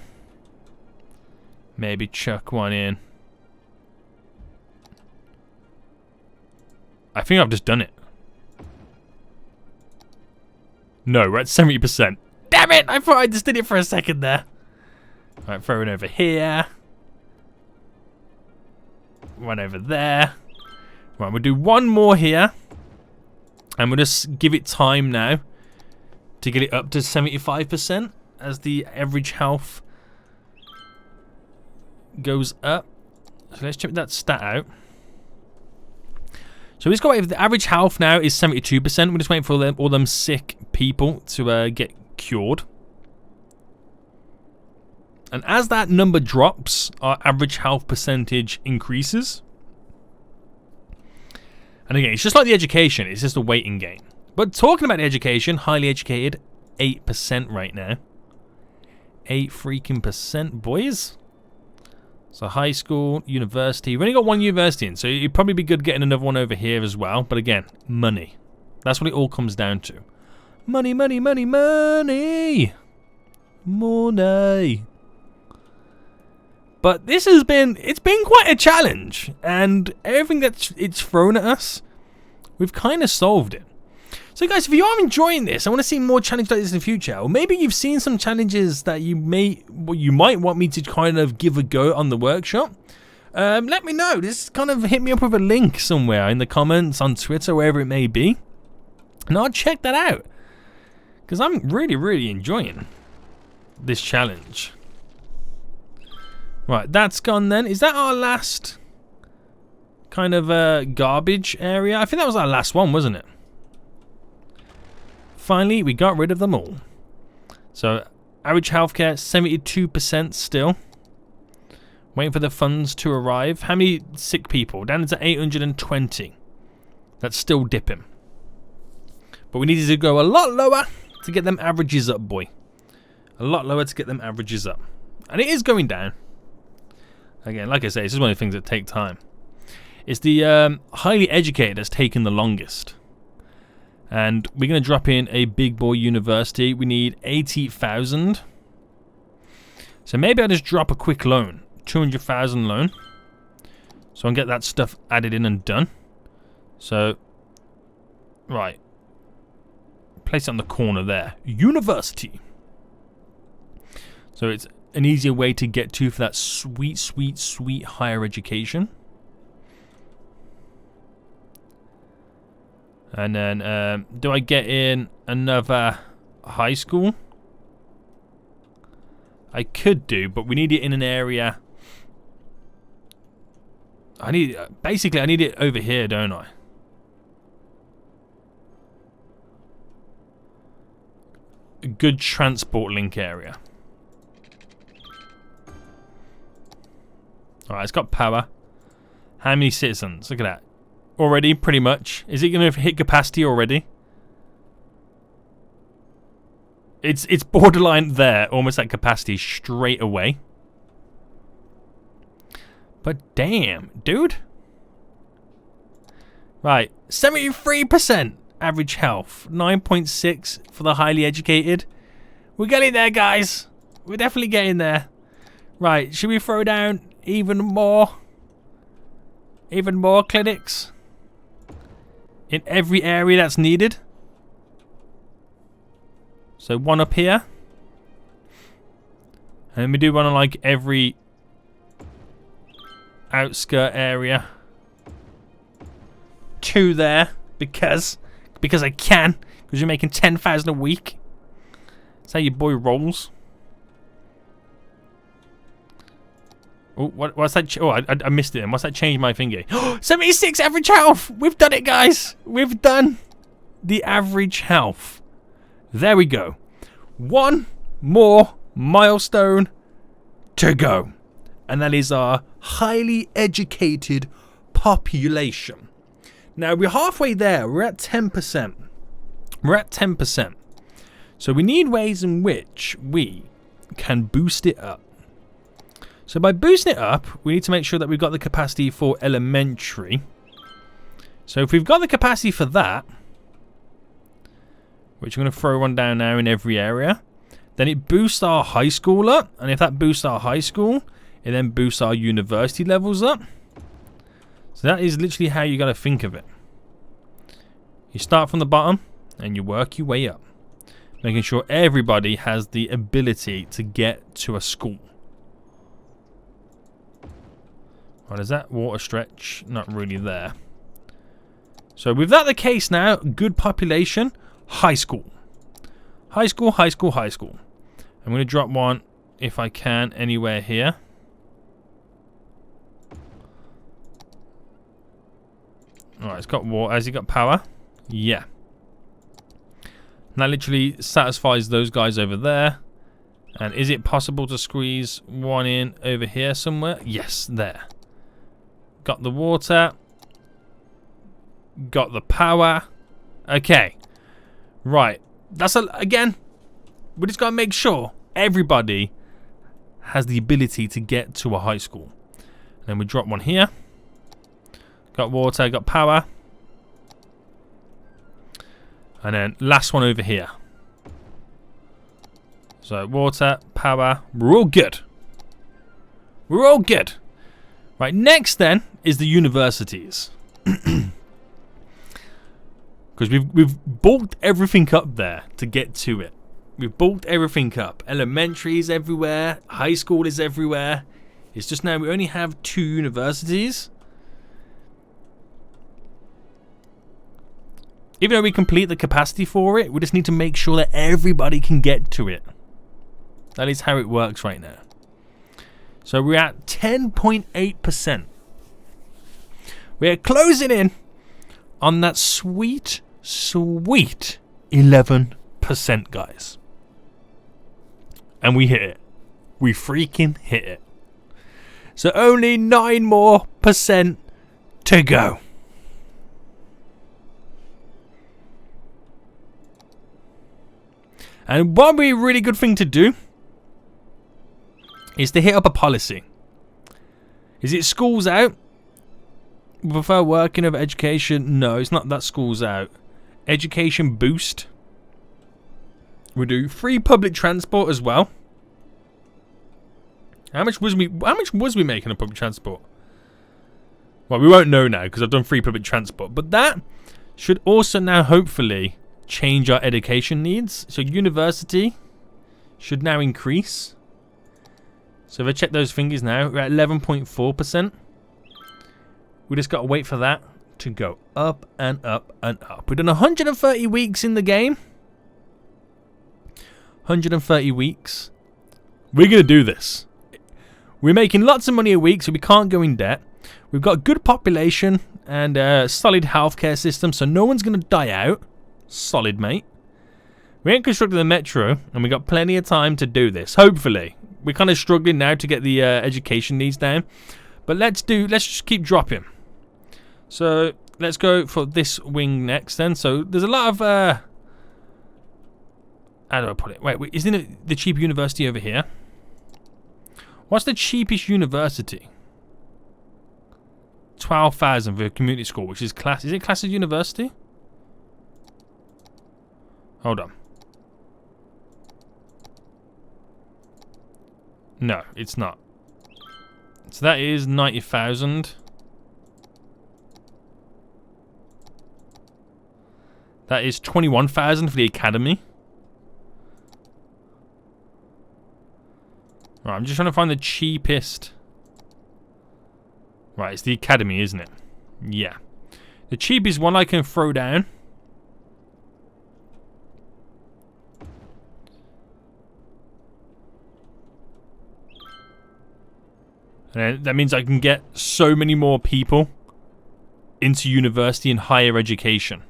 Maybe chuck one in. I think I've just done it. No, we're at 70%. Damn it! I thought I just did it for a second there. Alright, throw it over here. One over there. Right, we'll do one more here. And we'll just give it time now to get it up to 75% as the average health goes up. So let's check that stat out. So we've got, if the average health now is 72%, we're just waiting for all them sick people to get cured. And as that number drops, our average health percentage increases. And again, it's just like the education, it's just a waiting game. But talking about the education, highly educated, 8% right now. 8 freaking percent, boys. So high school, university. We've only got one university in, so it'd probably be good getting another one over here as well. But again, money. That's what it all comes down to. Money, money, money, money. Money. But this has been, it's been quite a challenge. And everything that it's thrown at us, we've kind of solved it. So guys, if you are enjoying this, I want to see more challenges like this in the future. Or maybe you've seen some challenges that you might want me to kind of give a go on the workshop. Let me know. Just kind of hit me up with a link somewhere in the comments, on Twitter, wherever it may be. And I'll check that out. Because I'm really, really enjoying this challenge. Right, that's gone then. Is that our last kind of garbage area? I think that was our last one, wasn't it? Finally, we got rid of them all. So, average healthcare, 72% still. Waiting for the funds to arrive. How many sick people? Down to 820. That's still dipping. But we needed to go a lot lower to get them averages up, boy. A lot lower to get them averages up. And it is going down. Again, like I say, this is one of the things that take time. It's the highly educated that's taken the longest. And we're going to drop in a big boy university. We need 80,000. So maybe I'll just drop a quick loan. 200,000 loan. So I'll get that stuff added in and done. So, right. Place it on the corner there. University. So it's an easier way to get to for that sweet, sweet, sweet higher education. And then, do I get in another high school? I could do, but we need it in an area. Basically, I need it over here, don't I? A good transport link area. Alright, it's got power. How many citizens? Look at that. Already, pretty much. Is it going to hit capacity already? It's borderline there, almost at capacity straight away. But damn, dude. Right, 73% average health. 9.6 for the highly educated. We're getting there, guys. We're definitely getting there. Right, should we throw down even more clinics in every area that's needed? So one up here. And we do one on like every outskirt area. 2 there because I can, because you're making 10,000 a week. That's how your boy rolls. Oh, what's that? Oh, I missed it. What's that change my thingy? 76 average health. We've done it, guys. We've done the average health. There we go. One more milestone to go, and that is our highly educated population. Now we're halfway there. We're at 10%. We're at 10%. So we need ways in which we can boost it up. So by boosting it up, we need to make sure that we've got the capacity for elementary. So if we've got the capacity for that, which I'm going to throw one down now in every area, then it boosts our high school up. And if that boosts our high school, it then boosts our university levels up. So that is literally how you got to think of it. You start from the bottom and you work your way up, making sure everybody has the ability to get to a school. Right, is that water stretch? Not really there. So with that the case now, good population, high school. High school, high school, high school. I'm going to drop one, if I can, anywhere here. Alright, it's got water. Has it got power? Yeah. And that literally satisfies those guys over there. And is it possible to squeeze one in over here somewhere? Yes, there. Got the water. Got the power. Okay. Right. That's again, we just got to make sure everybody has the ability to get to a high school. And then we drop one here. Got water, got power. And then last one over here. So water, power, we're all good. We're all good. Right, next then is the universities. Because we've bulked everything up there to get to it. We've bulked everything up. Elementary is everywhere. High school is everywhere. It's just now we only have 2 universities. Even though we complete the capacity for it, we just need to make sure that everybody can get to it. That is how it works right now. So we're at 10.8%. We're closing in on that sweet 11%, guys. And we hit it. We freaking hit it. So only 9% more to go. And one really good thing to do is to hit up a policy. Is it schools out? We prefer working over education? No, it's not that schools out. Education boost. We do free public transport as well. How much was we making on public transport? Well, we won't know now because I've done free public transport. But that should also now hopefully change our education needs. So university should now increase. So if I check those fingers now, we're at 11.4%. We just got to wait for that to go up and up and up. We've done 130 weeks in the game. 130 weeks. We're going to do this. We're making lots of money a week, so we can't go in debt. We've got a good population and a solid healthcare system, so no one's going to die out. Solid, mate. We ain't constructed the metro, and we got plenty of time to do this. Hopefully. We're kind of struggling now to get the education needs down. But let's just keep dropping. So let's go for this wing next then. So there's a lot of how do I put it? Wait, isn't it the cheap university over here? What's the cheapest university? 12,000 for a community school, which is class. Is it class as university? Hold on. No, it's not. So that is 90,000. That is 21,000 for the academy. Right, I'm just trying to find the cheapest. Right, it's the academy, isn't it? Yeah. The cheapest one I can throw down. And that means I can get so many more people into university and higher education.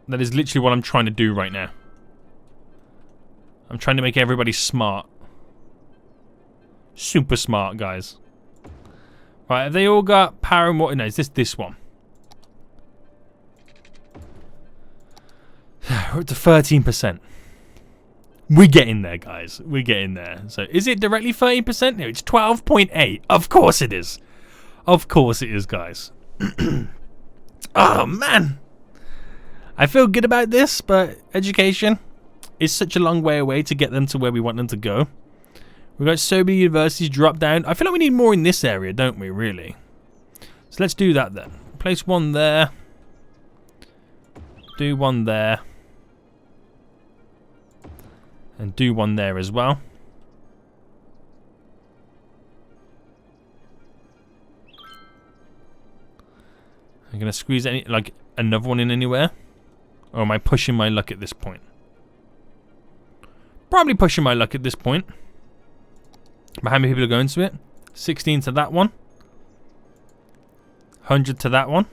That is literally what I'm trying to do right now. I'm trying to make everybody smart. Super smart, guys. Right, have they all got power and water? No, is this one? We're up to 13%. We're getting there, guys. We're getting there. So, is it directly 30%? No, it's 12.8. Of course it is. Of course it is, guys. Oh, man. I feel good about this, but education is such a long way away to get them to where we want them to go. We've got so many universities drop down. I feel like we need more in this area, don't we, really? So let's do that then. Place one there. Do one there. And do one there as well. I'm going to squeeze any, like, another one in anywhere. Or am I pushing my luck at this point? Probably pushing my luck at this point. But how many people are going to it? 16 to that one. 100 to that one.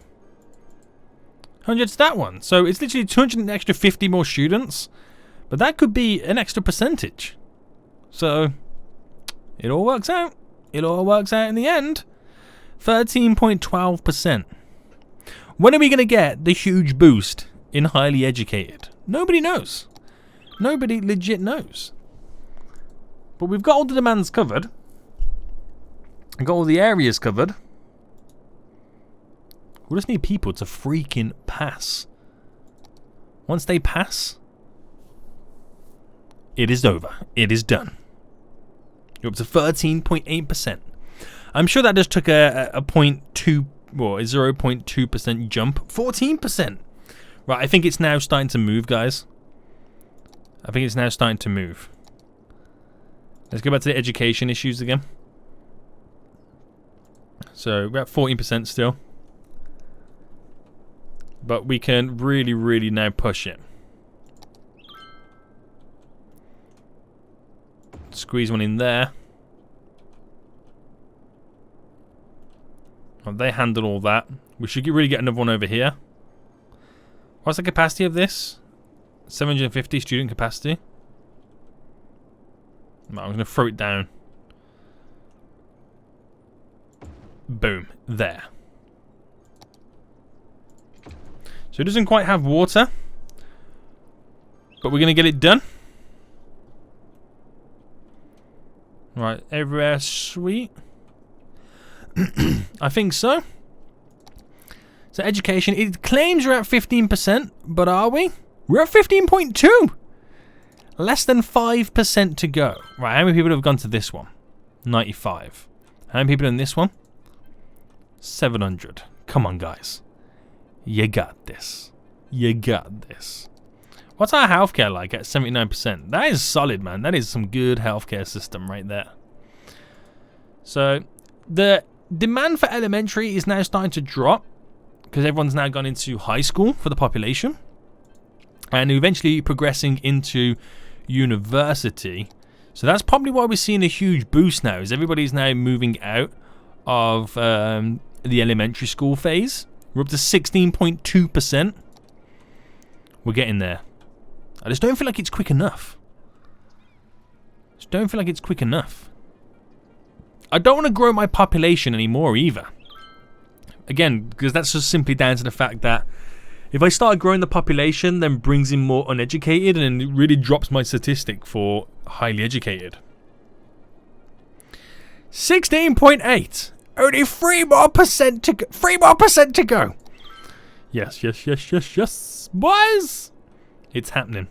100 to that one. So it's literally 200 and extra 50 more students. But that could be an extra percentage. So it all works out. It all works out in the end. 13.12%. When are we going to get the huge boost in highly educated? Nobody knows. Nobody legit knows. But we've got all the demands covered. We've got all the areas covered. We just need people to freaking pass. Once they pass, it is over. It is done. You're up to 13.8%. I'm sure that just took a 0.2 or a 0.2% jump. 14%. Right, I think it's now starting to move, guys. I think it's now starting to move. Let's go back to the education issues again. So we're at 14% still. But we can really, really now push it. Squeeze one in there. Well, they handle all that. We should really get another one over here. What's the capacity of this? 750 student capacity. I'm going to throw it down. Boom. There. So it doesn't quite have water. But we're going to get it done. Right. Everywhere sweet. I think so. So education. It claims we're at 15%. But are we? We're at 15.2. Less than 5% to go. Right, how many people have gone to this one? 95. How many people in this one? 700. Come on, guys. You got this. You got this. What's our healthcare like at 79%? That is solid, man. That is some good healthcare system right there. So, the demand for elementary is now starting to drop because everyone's now gone into high school for the population. And eventually progressing into university. So that's probably why we're seeing a huge boost now, is everybody's now moving out of the elementary school phase. We're up to 16.2%. We're getting there. I just don't feel like it's quick enough. Just don't feel like it's quick enough. I don't want to grow my population anymore either. Again, because that's just simply down to the fact that if I start growing the population, then brings in more uneducated, and it really drops my statistic for highly educated. 16.8. Only 3 more percent to go. 3 more percent to go. Yes, yes, yes, yes, yes, boys. It's happening.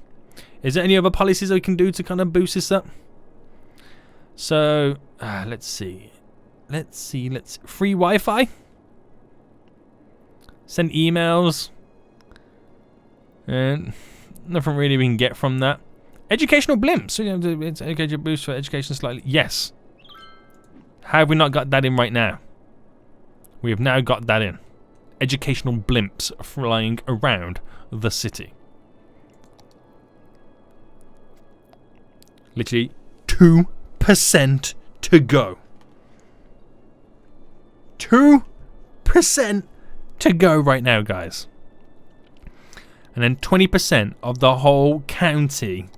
Is there any other policies we can do to kind of boost this up? So, let's see. Free Wi-Fi. Send emails. And nothing really we can get from that. Educational blimps. So, it's education boost for education slightly. Yes. How have we not got that in right now? We have now got that in. Educational blimps flying around the city. Literally 2% to go. 2% to go right now, guys. And then 20% of the whole county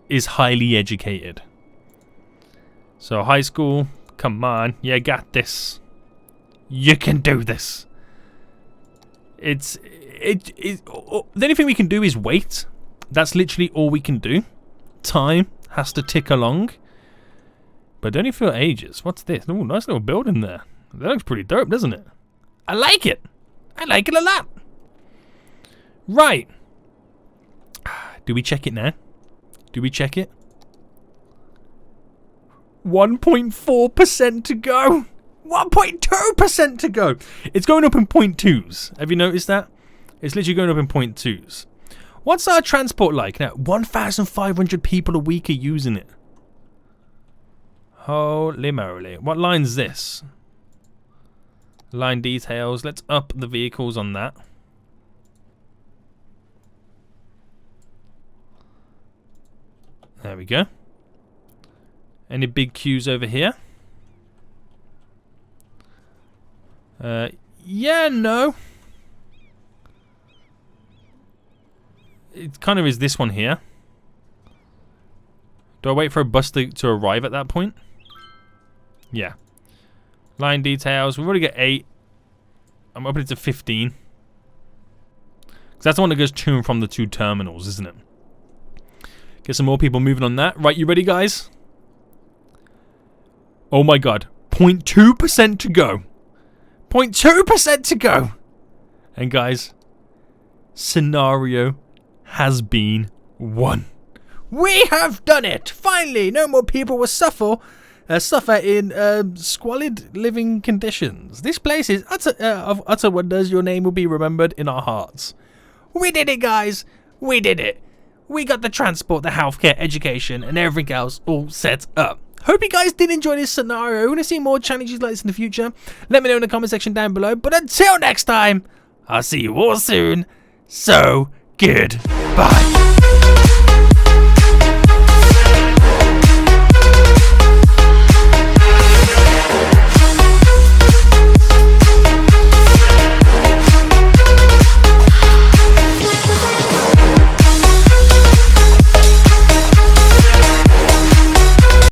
is highly educated. So high school, come on, you got this. You can do this. The only thing we can do is wait. That's literally all we can do. Time has to tick along. But don't you feel ages? What's this? Oh, nice little building there. That looks pretty dope, doesn't it? I like it. I like it a lot. Right. Do we check it now? Do we check it? 1.4% to go. 1.2% to go. It's going up in 0.2s. Have you noticed that? It's literally going up in 0.2s. What's our transport like now? 1,500 people a week are using it. Holy moly. What line's this? Line details. Let's up the vehicles on that. There we go. Any big queues over here? Yeah, no. It kind of is this one here. Do I wait for a bus to arrive at that point? Yeah. Line details. We've already got 8. I'm upping it to 15. Because that's the one that goes to and from the 2 terminals, isn't it? Get some more people moving on that. Right, you ready, guys? Oh my god. 0.2% to go. 0.2% to go. And guys, scenario has been won. We have done it! Finally, no more people will suffer in squalid living conditions. This place is of utter wonders. Your name will be remembered in our hearts. We did it, guys. We did it. We got the transport, the healthcare, education, and everything else all set up. Hope you guys did enjoy this scenario. We want to see more challenges like this in the future. Let me know in the comment section down below. But until next time, I'll see you all soon. So, goodbye.